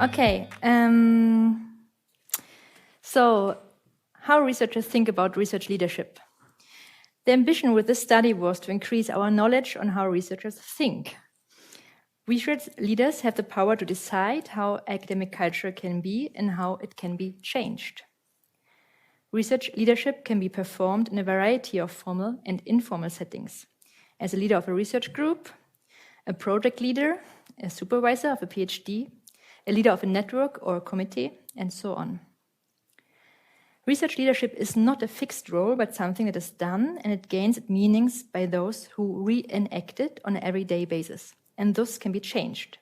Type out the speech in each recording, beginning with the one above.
Okay, so how researchers think about research leadership. The ambition with this study was to increase our knowledge on how researchers think. Research leaders have the power to decide how academic culture can be and how it can be changed. Research leadership can be performed in a variety of formal and informal settings. As a leader of a research group, a project leader, a supervisor of a PhD, a leader of a network or a committee, and so on. Research leadership is not a fixed role, but something that is done, and it gains its meanings by those who reenact it on an everyday basis, and thus can be changed.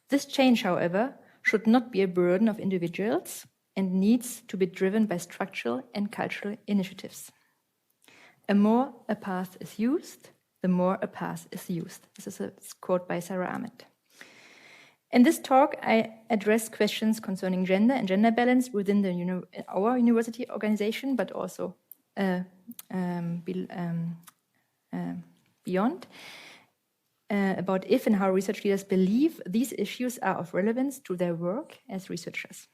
This change, however, should not be a burden of individuals and needs to be driven by structural and cultural initiatives. The more a path is used, the more a path is used. This is a quote by Sarah Ahmed. In this talk, I address questions concerning gender and gender balance within our university organization, but also beyond, about if and how research leaders believe these issues are of relevance to their work as researchers.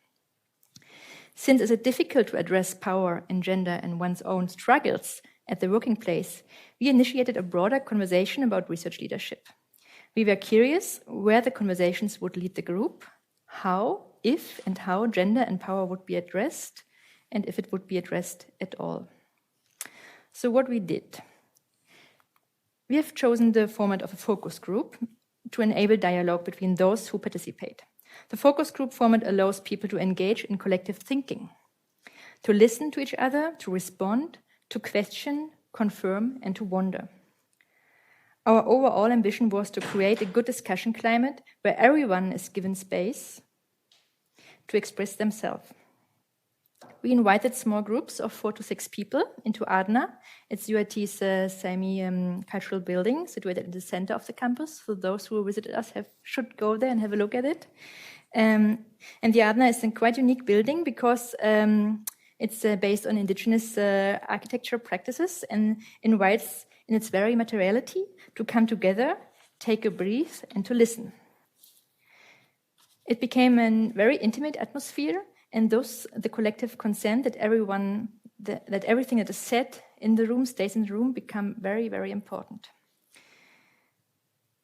Since it is difficult to address power and gender and one's own struggles at the working place, we initiated a broader conversation about research leadership. We were curious where the conversations would lead the group, how, if, and how gender and power would be addressed, and if it would be addressed at all. So what we did. We have chosen the format of a focus group to enable dialogue between those who participate. The focus group format allows people to engage in collective thinking, to listen to each other, to respond, to question, confirm, and to wonder. Our overall ambition was to create a good discussion climate where everyone is given space to express themselves. We invited small groups of 4 to 6 people into Adna. It's UIT's semi-cultural building situated in the center of the campus. So those who visited us should go there and have a look at it. And the Adna is a quite unique building because it's based on indigenous architecture practices and invites in its very materiality to come together, take a breath, and to listen. It became a very intimate atmosphere, and thus the collective consent that everything that is said in the room stays in the room become very, very important.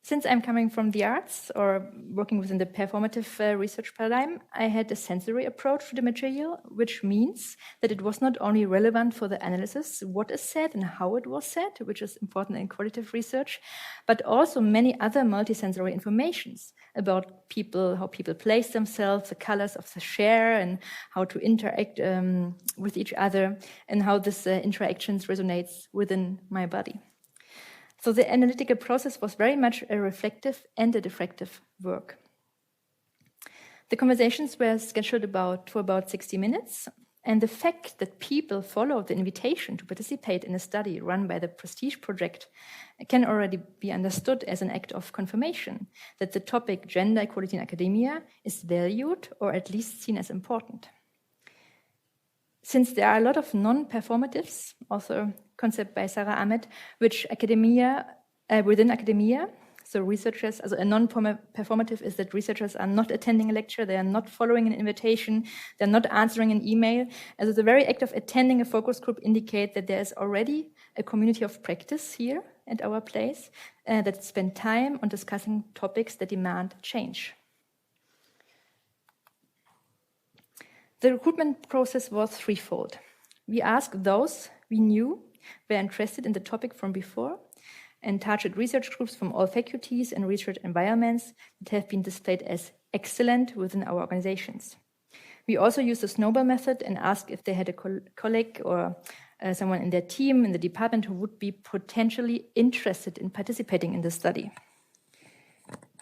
Since I'm coming from the arts or working within the performative research paradigm, I had a sensory approach to the material, which means that it was not only relevant for the analysis, what is said and how it was said, which is important in qualitative research, but also many other multisensory informations about people, how people place themselves, the colors of the chair, and how to interact with each other, and how this interactions resonates within my body. So the analytical process was very much a reflective and a diffractive work. The conversations were scheduled for about 60 minutes, and the fact that people followed the invitation to participate in a study run by the Prestige Project can already be understood as an act of confirmation that the topic gender equality in academia is valued or at least seen as important. Since there are a lot of non-performatives, also a concept by Sarah Ahmed, which within academia, so researchers, also a non-performative is that researchers are not attending a lecture, they are not following an invitation, they're not answering an email. As the very act of attending a focus group indicate that there is already a community of practice here at our place that spend time on discussing topics that demand change. The recruitment process was threefold. We asked those we knew were interested in the topic from before and targeted research groups from all faculties and research environments that have been displayed as excellent within our organizations. We also used the snowball method and asked if they had a colleague or someone in their team, in the department, who would be potentially interested in participating in the study.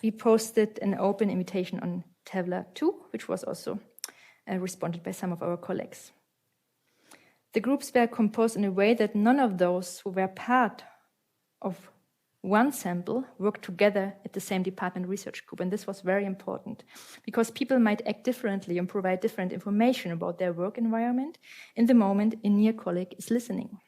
We posted an open invitation on Tabla 2, which was also responded by some of our colleagues. The groups were composed in a way that none of those who were part of one sample worked together at the same department research group. And this was very important because people might act differently and provide different information about their work environment in the moment a near colleague is listening.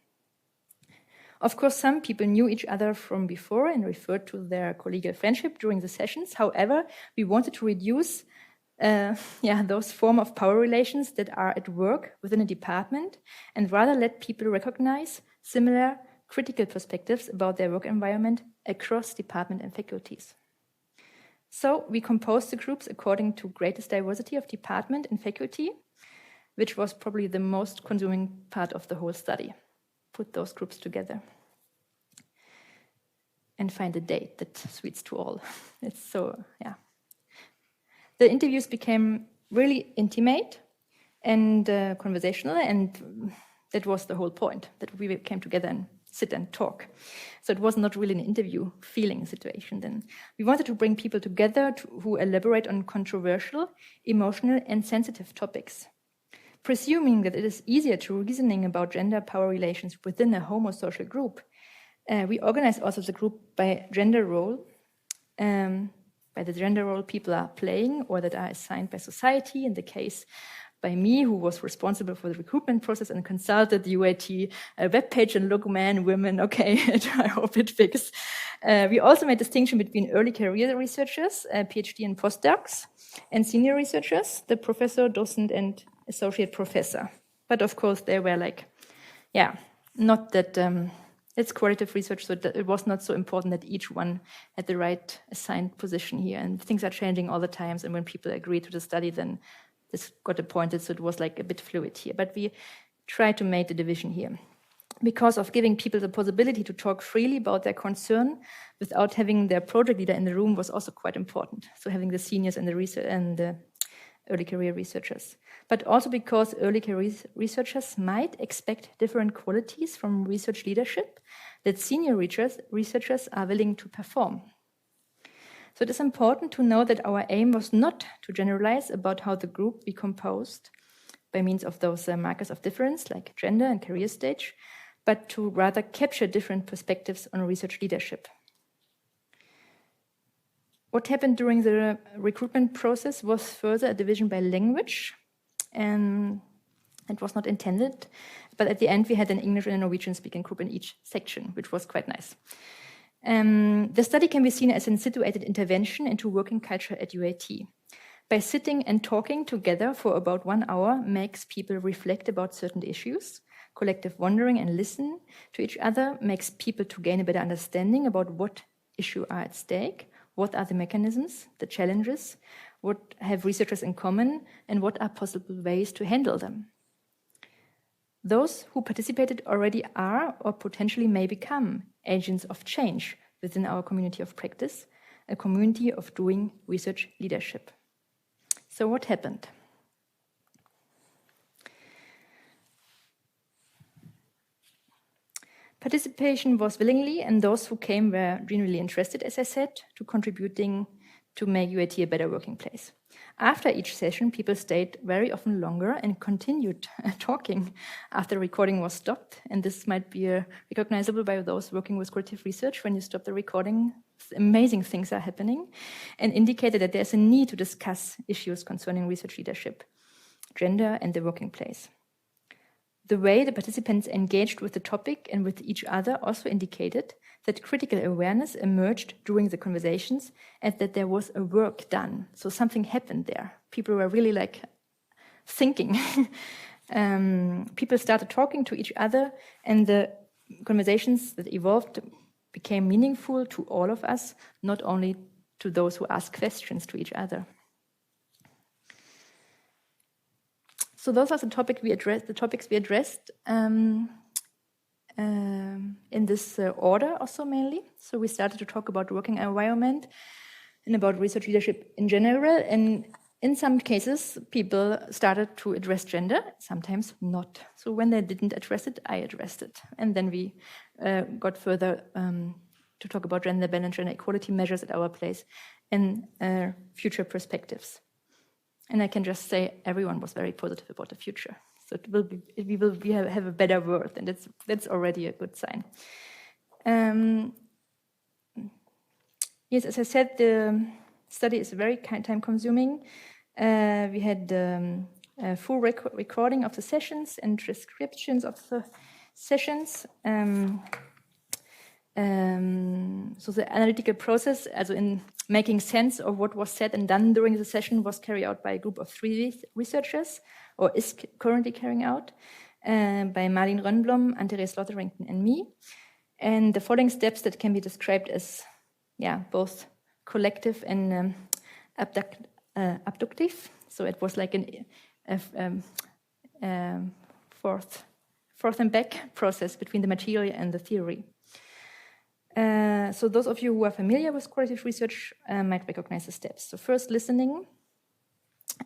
Of course, some people knew each other from before and referred to their collegial friendship during the sessions. However, we wanted to reduce those form of power relations that are at work within a department, and rather let people recognize similar critical perspectives about their work environment across department and faculties. So we composed the groups according to greatest diversity of department and faculty, which was probably the most consuming part of the whole study. Put those groups together and find a date that suits to all. It's so, yeah. The interviews became really intimate and conversational, and that was the whole point, that we came together and sit and talk. So it was not really an interview feeling situation then. We wanted to bring people together who elaborate on controversial, emotional, and sensitive topics. Presuming that it is easier to reasoning about gender power relations within a homosocial group, we organized also the group by gender role, by the gender role people are playing or that are assigned by society. In the case by me, who was responsible for the recruitment process and consulted the UAT webpage and look, men, women, okay, I hope it fixes. We also made distinction between early career researchers, PhD and postdocs, and senior researchers, the professor, docent, and associate professor. But of course, they were like, not that it's qualitative research, so it was not so important that each one had the right assigned position here. And things are changing all the times, and when people agree to the study, then this got appointed, so it was like a bit fluid here. But we tried to make the division here because of giving people the possibility to talk freely about their concern without having their project leader in the room was also quite important. So having the seniors and the early career researchers. But also because early career researchers might expect different qualities from research leadership that senior researchers are willing to perform. So it is important to know that our aim was not to generalize about how the group be composed by means of those markers of difference like gender and career stage, but to rather capture different perspectives on research leadership. What happened during the recruitment process was further a division by language, and it was not intended, but at the end we had an English and a Norwegian speaking group in each section, which was quite nice. The study can be seen as a situated intervention into working culture at UAT. By sitting and talking together for about 1 hour makes people reflect about certain issues. Collective wondering and listen to each other makes people to gain a better understanding about what issues are at stake, what are the mechanisms, the challenges, what have researchers in common, and what are possible ways to handle them. Those who participated already are or potentially may become agents of change within our community of practice, a community of doing research leadership. So what happened? Participation was willingly, and those who came were genuinely interested, as I said, to contributing to make UAT a better working place. After each session, people stayed very often longer and continued talking after the recording was stopped. And this might be recognizable by those working with qualitative research. When you stop the recording, amazing things are happening, and indicated that there's a need to discuss issues concerning research leadership, gender, and the working place. The way the participants engaged with the topic and with each other also indicated that critical awareness emerged during the conversations and that there was a work done. So something happened there. People were really like thinking. People started talking to each other, and the conversations that evolved became meaningful to all of us, not only to those who asked questions to each other. So those are the topics we addressed in this order also mainly. So we started to talk about working environment and about research leadership in general. And in some cases, people started to address gender, sometimes not. So when they didn't address it, I addressed it. And then we got further to talk about gender balance, gender equality measures at our place and future perspectives. And I can just say everyone was very positive about the future. So we will have a better world, and that's already a good sign. Yes, as I said, the study is very time-consuming. We had a full recording of the sessions and transcriptions of the sessions. So the analytical process, also in making sense of what was said and done during the session, was carried out by a group of 3 researchers, or is currently carrying out, by Marlene Rönnblom, Anne-Therese Lotterington, and me. And the following steps that can be described as, both collective and abductive. So it was like a forth and back process between the material and the theory. So those of you who are familiar with qualitative research might recognize the steps. So first, listening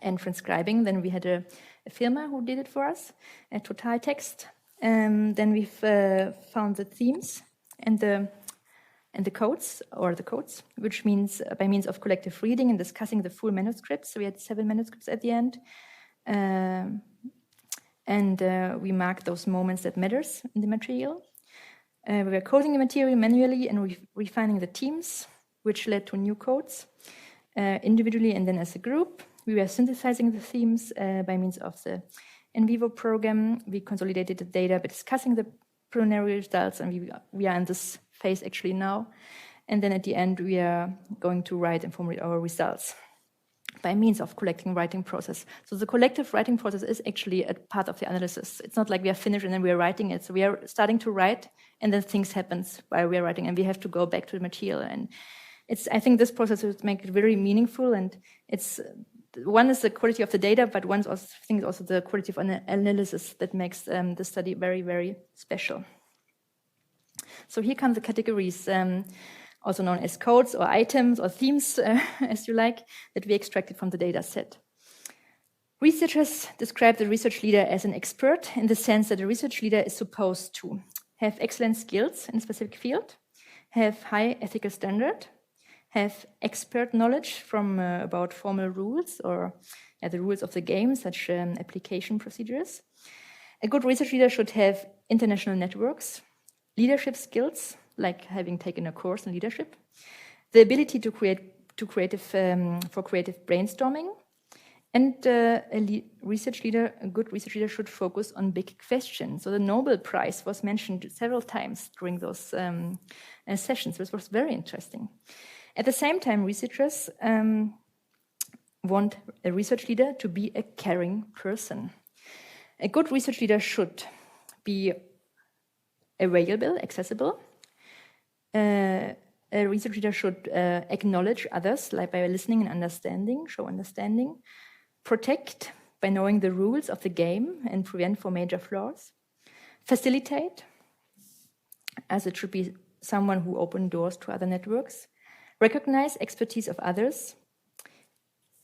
and transcribing. Then we had a firma who did it for us, a total text. Then we've found the themes and the codes, which means by means of collective reading and discussing the full manuscripts. So we had 7 manuscripts at the end. And we marked those moments that matters in the material. We were coding the material manually and refining the themes, which led to new codes, individually and then as a group. We were synthesizing the themes by means of the in vivo program. We consolidated the data by discussing the preliminary results, and we are in this phase actually now. And then at the end, we are going to write and formulate our results by means of collecting writing process. So the collective writing process is actually a part of the analysis. It's not like we are finished and then we are writing it. So we are starting to write, and then things happen while we are writing, and we have to go back to the material. And I think this process would make it very meaningful, and one is the quality of the data, but one thing is also the quality of analysis that makes the study very, very special. So here come the categories, also known as codes or items or themes, as you like, that we extracted from the data set. Researchers describe the research leader as an expert in the sense that a research leader is supposed to have excellent skills in a specific field, have high ethical standard, have expert knowledge from about formal rules or the rules of the game, such application procedures. A good research leader should have international networks, leadership skills, like having taken a course in leadership, the ability for creative brainstorming, and a good research leader should focus on big questions. So the Nobel Prize was mentioned several times during those sessions, which was very interesting. At the same time, researchers want a research leader to be a caring person. A good research leader should be available, accessible. A research leader should acknowledge others, like by listening and understanding, show understanding. Protect by knowing the rules of the game and prevent for major flaws. Facilitate, as it should be someone who opens doors to other networks. Recognize expertise of others.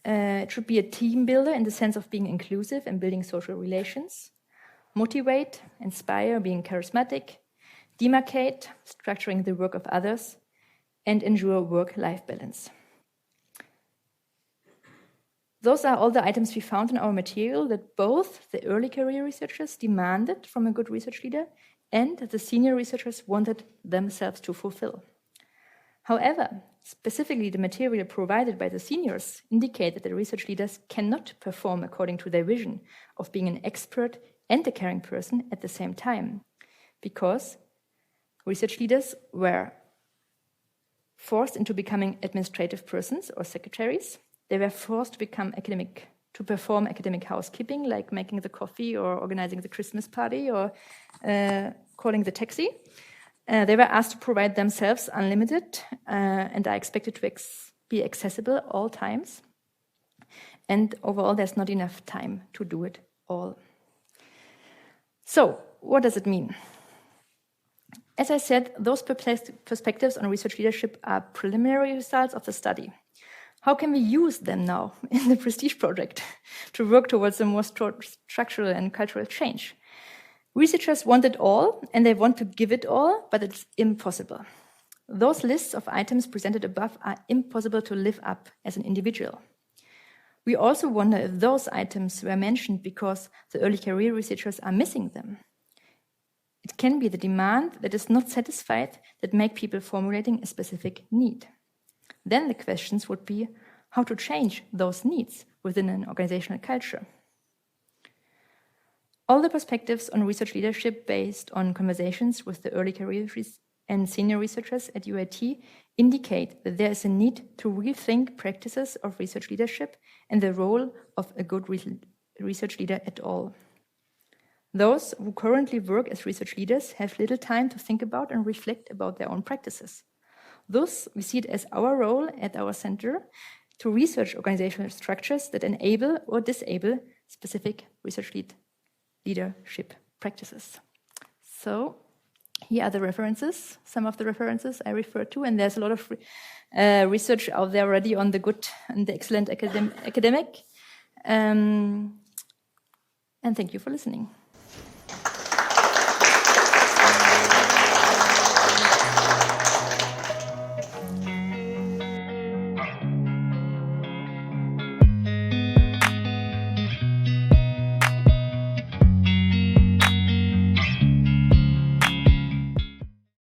It should be a team builder in the sense of being inclusive and building social relations. Motivate, inspire, being charismatic. Demarcate, structuring the work of others. And ensure work-life balance. Those are all the items we found in our material that both the early career researchers demanded from a good research leader and the senior researchers wanted themselves to fulfill. However, specifically the material provided by the seniors indicate that the research leaders cannot perform according to their vision of being an expert and a caring person at the same time, because research leaders were forced into becoming administrative persons or secretaries. They were forced to perform academic housekeeping, like making the coffee or organizing the Christmas party or calling the taxi. They were asked to provide themselves unlimited and are expected to be accessible all times. And overall, there's not enough time to do it all. So, what does it mean? As I said, those perspectives on research leadership are preliminary results of the study. How can we use them now in the Prestige project to work towards a more structural and cultural change? Researchers want it all, and they want to give it all, but it's impossible. Those lists of items presented above are impossible to live up as an individual. We also wonder if those items were mentioned because the early career researchers are missing them. It can be the demand that is not satisfied that make people formulating a specific need. Then the questions would be how to change those needs within an organizational culture. All the perspectives on research leadership based on conversations with the early career and senior researchers at UIT indicate that there is a need to rethink practices of research leadership and the role of a good research leader at all. Those who currently work as research leaders have little time to think about and reflect about their own practices. Thus, we see it as our role at our center to research organizational structures that enable or disable specific research leadership practices. So, here are the references, some of the references I referred to, and there's a lot of research out there already on the good and the excellent academic. And thank you for listening.